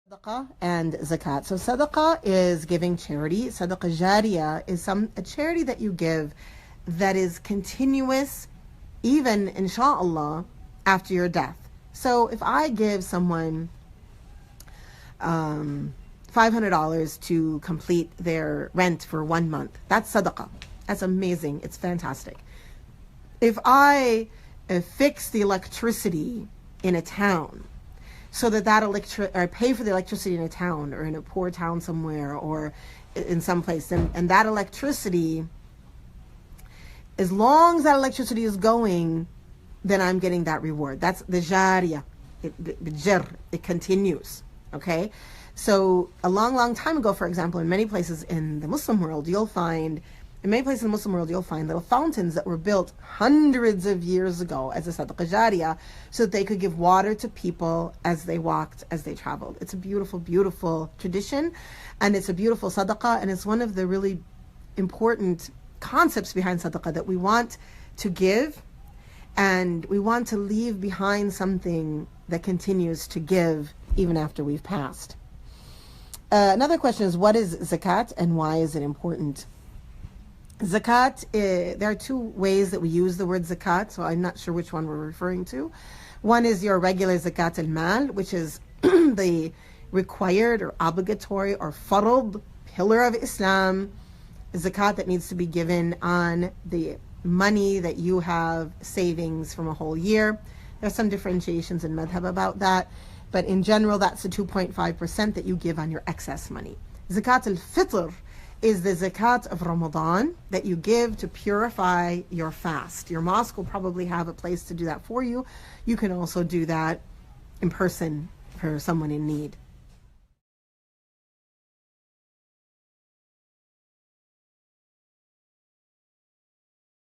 Sadaqah and zakat. So sadaqah is giving charity. Sadaqah jariyah is a charity that you give that is continuous, even inshallah, after your death. So if I give someone $500 to complete their rent for 1 month, that's sadaqah. That's amazing. It's fantastic. If I fix the electricity in a town, so that or pay for the electricity in a town or in a poor town somewhere or in some place, and that electricity, as long as that electricity is going, then I'm getting that reward. That's the jariyah. It continues. Okay? So a long time ago, for example, in many places in the Muslim world, you'll find little fountains that were built hundreds of years ago as a sadaqah jariyah so that they could give water to people as they walked, as they traveled. It's a beautiful, beautiful tradition, and it's a beautiful sadaqah, and it's one of the really important concepts behind sadaqah, that we want to give and we want to leave behind something that continues to give even after we've passed. Another question is, what is zakat and why is it important? Zakat, there are two ways that we use the word zakat, so I'm not sure which one we're referring to. One is your regular zakat al-mal, which is the required or obligatory or farad, pillar of Islam, zakat that needs to be given on the money that you have savings from a whole year. There are some differentiations in madhab about that, but in general, that's the 2.5% that you give on your excess money. Zakat al-fitr is the zakat of Ramadan that you give to purify your fast. Your mosque will probably have a place to do that for you. You can also do that in person for someone in need.